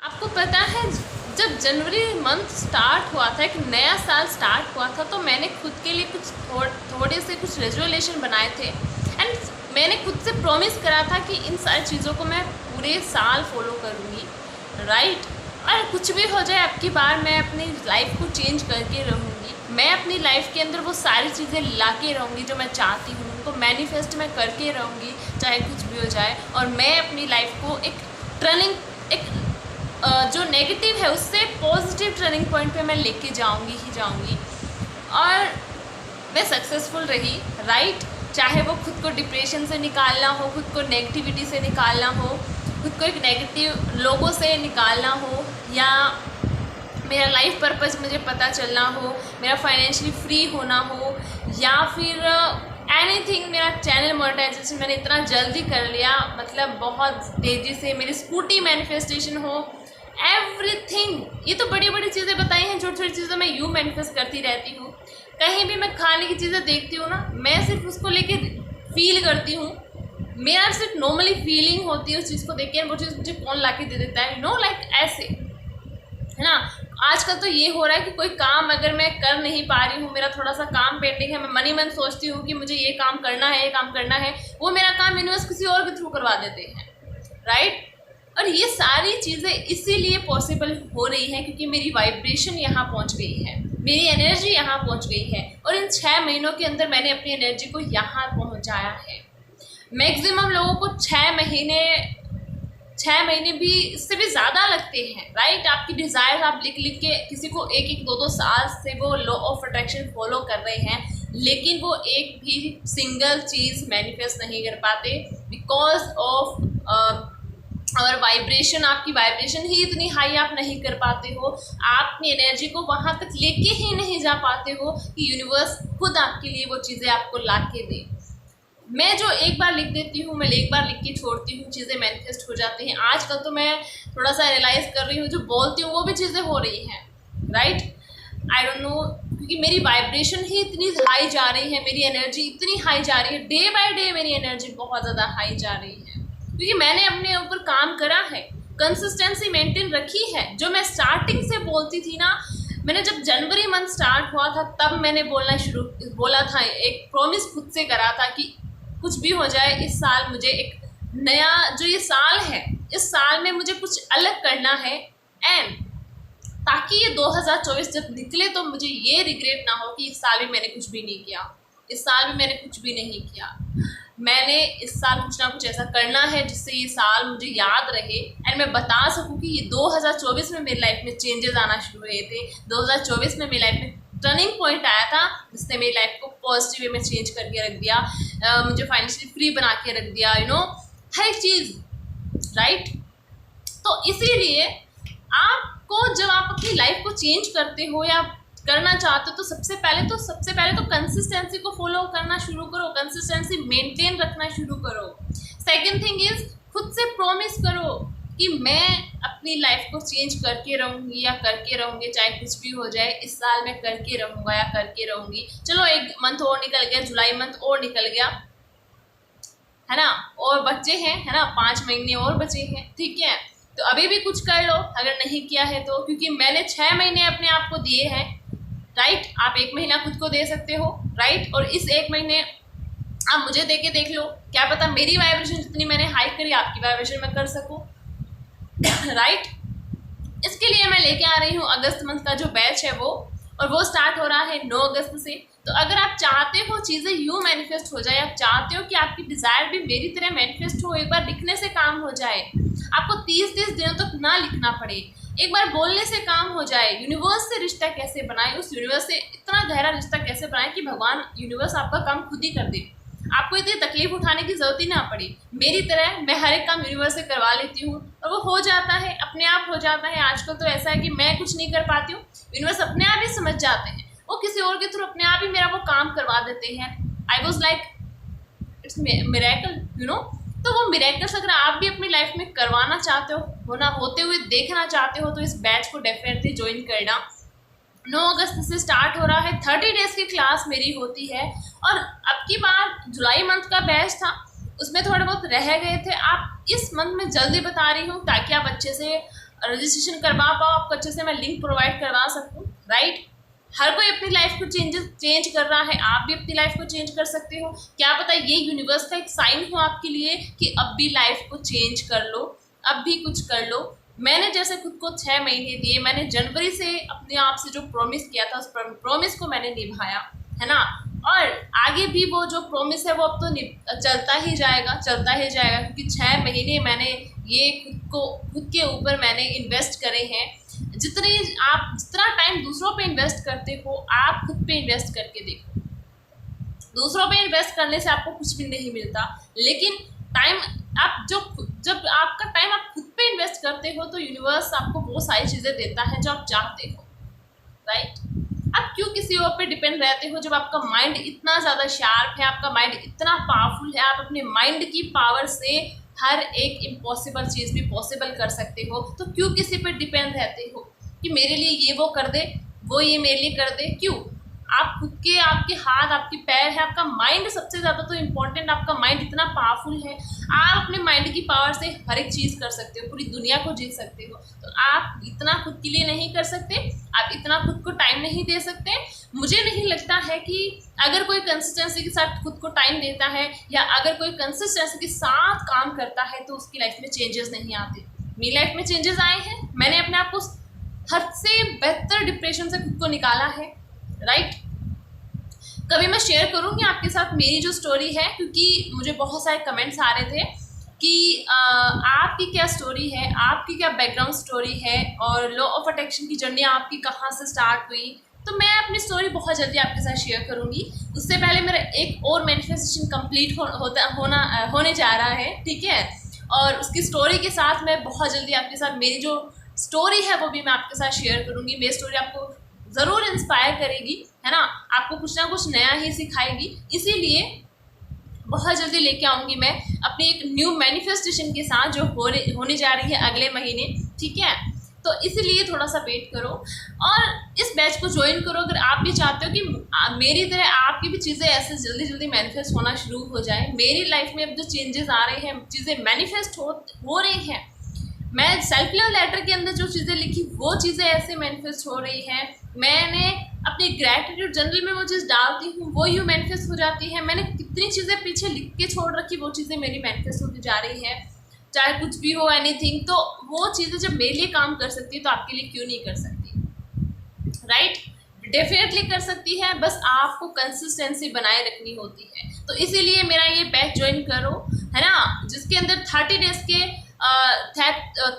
आपको पता है, जब जनवरी मंथ स्टार्ट हुआ था, एक नया साल स्टार्ट हुआ था, तो मैंने खुद के लिए थोड़े से कुछ रेजोल्यूशन बनाए थे। एंड मैंने खुद से प्रॉमिस करा था कि इन सारी चीज़ों को मैं पूरे साल फॉलो करूँगी, राइट। और कुछ भी हो जाए, अब की बार मैं अपनी लाइफ को चेंज करके रहूँगी। मैं अपनी लाइफ के अंदर वो सारी चीज़ें ला के रहूँगी जो मैं चाहती हूँ, उनको मैनिफेस्ट मैं करके रहूँगी, चाहे कुछ भी हो जाए। और मैं अपनी लाइफ को एक जो नेगेटिव है उससे पॉजिटिव टर्निंग पॉइंट पे मैं लेके जाऊंगी ही जाऊंगी। और मैं सक्सेसफुल रही, राइट। चाहे वो खुद को डिप्रेशन से निकालना हो, खुद को नेगेटिविटी से निकालना हो, खुद को एक नेगेटिव लोगों से निकालना हो, या मेरा लाइफ पर्पस मुझे पता चलना हो, मेरा फाइनेंशियली फ्री होना हो, या फिर एनीथिंग। मेरा चैनल मोनेटाइजेशन मैंने इतना जल्दी कर लिया, मतलब बहुत तेज़ी से मेरी स्कूटी मैनिफेस्टेशन हो, एवरीथिंग। ये तो बड़ी बड़ी चीज़ें बताई हैं, छोटी छोटी चीज़ें मैं यूँ मैनिफेस्ट करती रहती हूँ। कहीं भी मैं खाने की चीज़ें देखती हूँ ना, मैं सिर्फ उसको लेके फील करती हूँ। मेरा सिर्फ नॉर्मली फीलिंग होती है उस चीज़ को देख के, वो चीज़ मुझे कौन ला के दे देता है, नो लाइक ऐसे, है ना। आजकल तो ये हो रहा है कि कोई काम अगर मैं कर नहीं पा रही हूँ, मेरा थोड़ा सा काम पेंडिंग है, मैं मन ही मन सोचती हूँ कि मुझे ये काम करना है, ये काम करना है, वो मेरा काम यूनिवर्स किसी और के थ्रू करवा देते हैं, राइट। और ये सारी चीज़ें इसीलिए पॉसिबल हो रही हैं क्योंकि मेरी वाइब्रेशन यहाँ पहुँच गई है, मेरी एनर्जी यहाँ पहुँच गई है। और इन 6 महीनों के अंदर मैंने अपनी एनर्जी को यहाँ पहुँचाया है। मैक्सिमम लोगों को 6 महीने भी, इससे भी ज़्यादा लगते हैं, राइट। आपकी डिज़ायर आप लिख लिख के किसी को 1-1, 2-2 साल से वो लॉ ऑफ अट्रैक्शन फॉलो कर रहे हैं, लेकिन वो एक भी सिंगल चीज़ मैनिफेस्ट नहीं कर पाते बिकॉज ऑफ और वाइब्रेशन। आपकी वाइब्रेशन ही इतनी हाई आप नहीं कर पाते हो, आप अपनी एनर्जी को वहाँ तक लेके ही नहीं जा पाते हो कि यूनिवर्स खुद आपके लिए वो चीज़ें आपको ला के दे। मैं जो एक बार लिख देती हूँ, मैं एक बार लिख के छोड़ती हूँ, चीज़ें मैनिफेस्ट हो जाती हैं। आजकल तो मैं थोड़ा सा एनालाइज कर रही हूँ, जो बोलती हूँ वो भी चीज़ें हो रही हैं, राइट। आई डोंट नो, क्योंकि मेरी वाइब्रेशन ही इतनी हाई जा रही है, मेरी एनर्जी इतनी हाई जा रही है, डे बाय डे मेरी एनर्जी बहुत ज़्यादा हाई जा रही है, क्योंकि मैंने अपने ऊपर काम करा है, कंसिस्टेंसी मेंटेन रखी है। जो मैं स्टार्टिंग से बोलती थी ना, मैंने जब जनवरी मंथ स्टार्ट हुआ था तब मैंने बोला था, एक प्रॉमिस खुद से करा था कि कुछ भी हो जाए इस साल मुझे एक नया, जो ये साल है, इस साल में मुझे कुछ अलग करना है। एंड ताकि ये 2024 जब निकले तो मुझे ये रिग्रेट ना हो कि इस साल भी मैंने कुछ भी नहीं किया, इस साल भी मैंने कुछ भी नहीं किया। मैंने इस साल कुछ ना कुछ ऐसा करना है जिससे ये साल मुझे याद रहे एंड मैं बता सकूं कि ये 2024 में मेरी लाइफ में चेंजेस आना शुरू हुए थे। 2024 में मेरी लाइफ में टर्निंग पॉइंट आया था जिसने मेरी लाइफ को पॉजिटिव वे में चेंज करके रख दिया, मुझे फाइनेंशियली फ्री बना के रख दिया, हर एक चीज़, राइट। तो इसीलिए आपको जब आप अपनी लाइफ को चेंज करते हो या करना चाहते हो तो सबसे पहले तो कंसिस्टेंसी को फॉलो करना शुरू करो, कंसिस्टेंसी मेंटेन रखना शुरू करो। सेकंड थिंग इज, खुद से प्रॉमिस करो कि मैं अपनी लाइफ को चेंज करके रहूँगी या करके रहूँगी, चाहे कुछ भी हो जाए, इस साल मैं करके रहूँगा या करके रहूँगी। चलो एक मंथ और निकल गया, जुलाई मंथ और निकल गया, है ना, और बच्चे हैं, है ना, 5 महीने और बचे हैं, ठीक है। तो अभी भी कुछ कर लो अगर नहीं किया है तो, क्योंकि मैंने 6 महीने अपने आप को दिए हैं, राइट। आप 1 महीना खुद को दे सकते हो, राइट। और इस 1 महीने आप मुझे दे के देख लो, क्या पता मेरी वाइब्रेशन जितनी मैंने हाई करी आपकी वाइब्रेशन में कर सकूं, राइट। इसके लिए मैं लेके आ रही हूँ अगस्त मंथ का जो बैच है वो, और वो स्टार्ट हो रहा है 9 अगस्त से। तो अगर आप चाहते हो चीज़ें यूँ मैनिफेस्ट हो जाए, आप चाहते हो कि आपकी डिज़ायर भी मेरी तरह मैनिफेस्ट हो, एक बार लिखने से काम हो जाए, आपको 30 दिनों तक ना लिखना पड़े, एक बार बोलने से काम हो जाए, यूनिवर्स से रिश्ता कैसे बनाए, उस यूनिवर्स से इतना गहरा रिश्ता कैसे बनाए कि भगवान यूनिवर्स आपका काम खुद ही कर दे, आपको इतनी तकलीफ उठाने की ज़रूरत ही ना पड़े। मेरी तरह मैं हर एक काम यूनिवर्स से करवा लेती हूँ और वो हो जाता है, अपने आप हो जाता है। आजकल तो ऐसा है कि मैं कुछ नहीं कर पाती हूँ, यूनिवर्स अपने आप ही समझ जाते हैं, वो किसी और के थ्रू अपने आप ही मेरा वो काम करवा देते हैं। I was like it's miracle, तो वो मिरेकल्स अगर आप भी अपनी लाइफ में करवाना चाहते हो, होना होते हुए देखना चाहते हो, तो इस बैच को डेफिनेटली ज्वाइन करना। 9 अगस्त से स्टार्ट हो रहा है, 30 डेज़ की क्लास मेरी होती है। और अब की बार जुलाई मंथ का बैच था, उसमें थोड़े बहुत रह गए थे। आप इस मंथ में जल्दी बता रही हूँ ताकि आप अच्छे से रजिस्ट्रेशन करवा पाओ, आपको अच्छे से मैं लिंक प्रोवाइड करवा सकूँ, राइट। हर कोई अपनी लाइफ को चेंज कर रहा है, आप भी अपनी लाइफ को चेंज कर सकते हो। क्या पता ये यूनिवर्स का एक साइन हो आपके लिए कि अब भी लाइफ को चेंज कर लो, अब भी कुछ कर लो। मैंने जैसे खुद को 6 महीने दिए, मैंने जनवरी से अपने आप से जो प्रॉमिस किया था उस प्रॉमिस को मैंने निभाया, है ना। और आगे भी वो जो प्रॉमिस है वो अब तो चलता ही जाएगा, चलता ही जाएगा, क्योंकि 6 महीने मैंने ये खुद के ऊपर मैंने इन्वेस्ट करे हैं। जितना टाइम दूसरों पे इन्वेस्ट करते हो, आप खुद पे इन्वेस्ट करके देखो। दूसरों पे इन्वेस्ट करने से आपको कुछ भी नहीं मिलता, लेकिन टाइम आप जब आपका टाइम आप खुद पे इन्वेस्ट करते हो तो यूनिवर्स आपको वो सारी चीज़ें देता है जो आप चाहते हो, राइट। आप क्यों किसी और पे डिपेंड रहते हो जब आपका माइंड इतना ज़्यादा शार्प है, आपका माइंड इतना पावरफुल है, आप अपने माइंड की पावर से हर एक इम्पॉसिबल चीज़ भी पॉसिबल कर सकते हो। तो क्यों किसी पे डिपेंड रहते हो कि मेरे लिए ये वो कर दे, वो ये मेरे लिए कर दे? क्यों? आप खुद के, आपके हाथ, आपके पैर है, आपका माइंड सबसे ज़्यादा तो इम्पोर्टेंट। आपका माइंड इतना पावरफुल है, आप अपने माइंड की पावर से हर एक चीज़ कर सकते हो, पूरी दुनिया को जीत सकते हो। तो आप इतना खुद के लिए नहीं कर सकते, आप इतना खुद को टाइम नहीं दे सकते। मुझे नहीं लगता है कि अगर कोई कंसिस्टेंसी के साथ खुद को टाइम देता है या अगर कोई कंसिस्टेंसी के साथ काम करता है तो उसकी लाइफ में चेंजेस नहीं आते। मेरी लाइफ में चेंजेस आए हैं, मैंने अपने आप को हद से बेहतर डिप्रेशन से खुद को निकाला है, राइट। कभी मैं शेयर करूँगी आपके साथ मेरी जो स्टोरी है, क्योंकि मुझे बहुत सारे कमेंट्स आ रहे थे कि आपकी क्या स्टोरी है, आपकी क्या बैकग्राउंड स्टोरी है और लॉ ऑफ अट्रैक्शन की जर्नी आपकी कहाँ से स्टार्ट हुई। तो मैं अपनी स्टोरी बहुत जल्दी आपके साथ शेयर करूँगी। उससे पहले मेरा एक और मैनिफेस्टेशन कंप्लीट होने जा रहा है, ठीक है। और उसकी स्टोरी के साथ मैं बहुत जल्दी आपके साथ मेरी जो स्टोरी है वो भी मैं आपके साथ शेयर करूँगी। मेरी स्टोरी आपको ज़रूर इंस्पायर करेगी, है ना, आपको कुछ ना कुछ नया ही सिखाएगी। इसीलिए बहुत जल्दी लेके आऊँगी मैं अपनी एक न्यू मैनिफेस्टेशन के साथ जो होने जा रही है अगले महीने, ठीक है। तो इसीलिए थोड़ा सा वेट करो और इस बैच को ज्वाइन करो अगर आप भी चाहते हो कि मेरी तरह आपकी भी चीज़ें ऐसे जल्दी जल्दी मैनिफेस्ट होना शुरू हो जाए। मेरी लाइफ में अब जो चेंजेस आ रहे हैं, चीज़ें मैनिफेस्ट हो रही हैं, मैं सेल्फ लव लेटर के अंदर जो चीज़ें लिखी वो चीज़ें ऐसे मैनिफेस्ट हो रही हैं। मैंने अपनी ग्रैटिट्यूड जर्नल में वो चीज़ डालती हूँ, वो यूँ मैनिफेस्ट हो जाती है। मैंने कितनी चीज़ें पीछे लिख के छोड़ रखी, वो चीज़ें मेरी मैनिफेस्ट होती जा रही है। चाहे कुछ भी हो, एनीथिंग, तो वो चीज़ें जब मेरे लिए काम कर सकती है तो आपके लिए क्यों नहीं कर सकती, राइट। डेफिनेटली कर सकती है, बस आपको कंसिस्टेंसी बनाए रखनी होती है। तो इसीलिए मेरा ये बैच ज्वाइन करो, है ना, जिसके अंदर 30 डेज के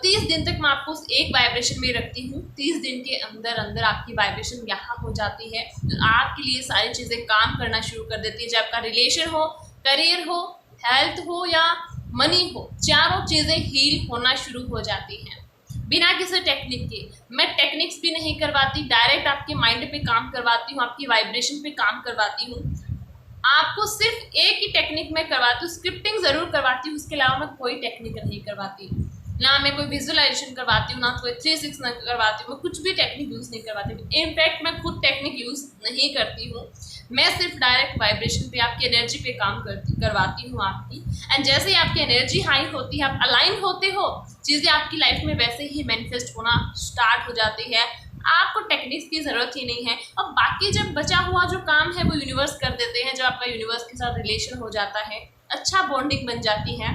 30 दिन तक मैं आपको एक वाइब्रेशन में रखती हूँ। 30 दिन के अंदर अंदर आपकी वाइब्रेशन यहाँ हो जाती है, तो आपके लिए सारी चीज़ें काम करना शुरू कर देती है। चाहे आपका रिलेशन हो, करियर हो, हेल्थ हो या मनी हो, चारों चीज़ें हील होना शुरू हो जाती हैं बिना किसी टेक्निक के। मैं टेक्निक्स भी नहीं करवाती, डायरेक्ट आपके माइंड पे काम करवाती हूँ, आपकी वाइब्रेशन पे काम करवाती हूँ। आपको सिर्फ एक ही टेक्निक में करवाती हूँ, स्क्रिप्टिंग ज़रूर करवाती हूँ, उसके अलावा मैं कोई टेक्निक नहीं करवाती, ना मैं कोई विजुअलाइजेशन करवाती हूँ, ना कोई 3-6 करवाती हूँ। मैं कुछ भी टेक्निक यूज़ नहीं करवाती हूँ। इनफैक्ट मैं खुद टेक्निक यूज़ नहीं करती हूँ, मैं सिर्फ डायरेक्ट वाइब्रेशन पे, आपकी एनर्जी पे काम करवाती हूँ आपकी। एंड जैसे ही आपकी एनर्जी हाई होती है, आप अलाइन होते हो, चीज़ें आपकी लाइफ में वैसे ही मैनिफेस्ट होना स्टार्ट हो जाती है। आपको टेक्निक्स की ज़रूरत ही नहीं है। और बाकी जब बचा हुआ जो काम है वो यूनिवर्स कर देते हैं। जब आपका यूनिवर्स के साथ रिलेशन हो जाता है, अच्छा बॉन्डिंग बन जाती है,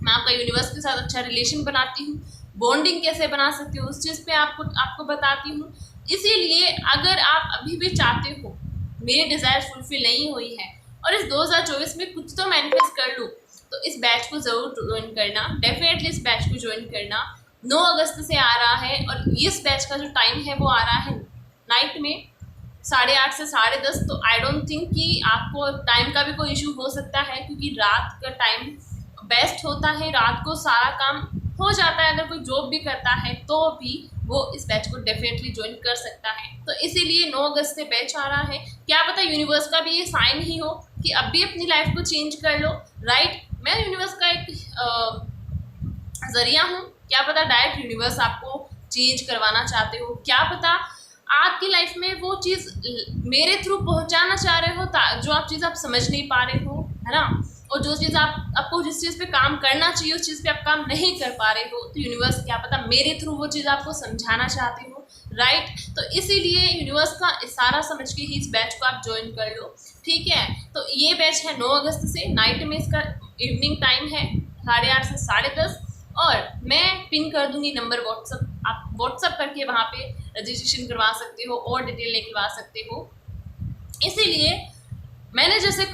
मैं आपका यूनिवर्स के साथ अच्छा रिलेशन बनाती हूँ। बॉन्डिंग कैसे बना सकती हूँ उस चीज़ पे आपको बताती हूँ। इसीलिए अगर आप अभी भी चाहते हो मेरी डिज़ायर फुलफिल नहीं हुई है और इस 2024 में कुछ तो मैनिफेस्ट कर लूँ, तो इस बैच को ज़रूर ज्वाइन करना, डेफिनेटली इस बैच को ज्वाइन करना। 9 अगस्त से आ रहा है और इस बैच का जो टाइम है वो आ रहा है नाइट में 8:30 से 10:30। तो आई डोंट थिंक कि आपको टाइम का भी कोई इशू हो सकता है, क्योंकि रात का टाइम बेस्ट होता है, रात को सारा काम हो जाता है। अगर कोई जॉब भी करता है तो भी वो इस बैच को डेफिनेटली ज्वाइन कर सकता है। तो इसीलिए 9 अगस्त से बैच आ रहा है। क्या पता यूनिवर्स का भी ये साइन ही हो कि अब भी अपनी लाइफ को चेंज कर लो, राइट। मैं यूनिवर्स का एक ज़रिया हूँ, क्या पता डायरेक्ट यूनिवर्स आपको चेंज करवाना चाहते हो, क्या पता आपकी लाइफ में वो चीज़ मेरे थ्रू पहुँचाना चाह रहे हो जो आप चीज़ आप समझ नहीं पा रहे हो, है ना। और जो चीज़ आपको जिस चीज़ पे काम करना चाहिए उस चीज़ पे आप काम नहीं कर पा रहे हो, तो यूनिवर्स क्या पता मेरे थ्रू वो चीज़ आपको समझाना चाहती हो, राइट। तो इसीलिए यूनिवर्स का इशारा समझ के ही इस बैच को आप ज्वाइन कर लो, ठीक है। तो ये बैच है 9 अगस्त से, नाइट में इसका इवनिंग टाइम है 8:30 से 10:30, और मैं पिन कर दूंगी नंबर व्हाट्सअप, आप व्हाट्सअप करके वहाँ पे रजिस्ट्रेशन करवा सकते हो और डिटेल निकलवा सकते हो। इसीलिए मैंने जैसे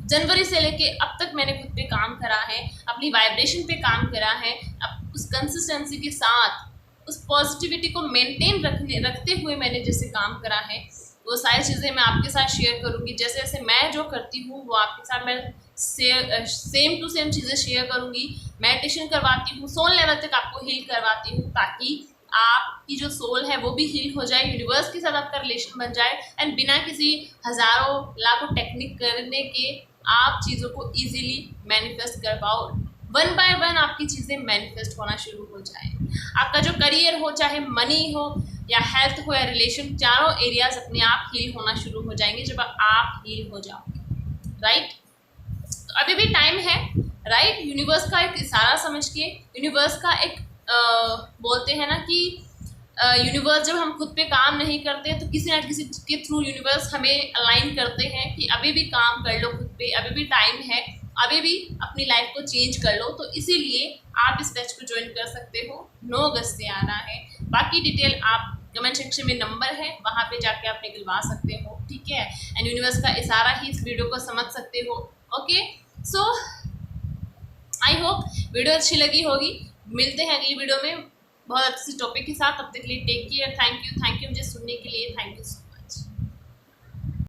जनवरी से लेके अब तक मैंने खुद पे काम करा है, अपनी वाइब्रेशन पे काम करा है, अब उस कंसिस्टेंसी के साथ उस पॉजिटिविटी को मेंटेन रखते हुए मैंने जैसे काम करा है, वो सारी चीज़ें मैं आपके साथ शेयर करूँगी। जैसे जैसे मैं जो करती हूँ वो आपके साथ मैं सेम टू सेम चीज़ें शेयर करूँगी। मेडिटेशन करवाती हूँ, सोल लेवल तक आपको हील करवाती हूँ, ताकि आपकी जो सोल है वो भी हील हो जाए, यूनिवर्स के साथ आपका रिलेशन बन जाए, एंड बिना किसी हज़ारों लाखों टेक्निक करने के आप चीज़ों को इजीली मैनिफेस्ट कर पाओ। 1 बाय 1 आपकी चीज़ें मैनिफेस्ट होना शुरू हो जाए। आपका जो करियर हो, चाहे मनी हो या हेल्थ हो या रिलेशन, चारों एरियाज अपने आप हील होना शुरू हो जाएंगे जब आप हील हो जाओगे, राइट। तो अभी भी टाइम है, राइट। यूनिवर्स का एक इशारा समझ के, यूनिवर्स का एक बोलते हैं ना कि यूनिवर्स जब हम खुद पे काम नहीं करते तो किसी ना किसी के थ्रू यूनिवर्स हमें अलाइन करते हैं कि अभी भी काम कर लो खुद पे, अभी भी टाइम है, अभी भी अपनी लाइफ को चेंज कर लो। तो इसीलिए आप इस बैच को ज्वाइन कर सकते हो। 9 अगस्त से आना है, बाकी डिटेल आप कमेंट सेक्शन में नंबर है वहाँ पे जाके आप निकलवा सकते हो, ठीक है। एंड यूनिवर्स का इशारा ही इस वीडियो को समझ सकते हो, okay. So I hope video अच्छी लगी होगी। मिलते हैं अगली वीडियो में बहुत अच्छी टॉपिक के साथ, तब तक के लिए टेक केयर, थैंक यू मुझे सुनने के लिए, थैंक यू।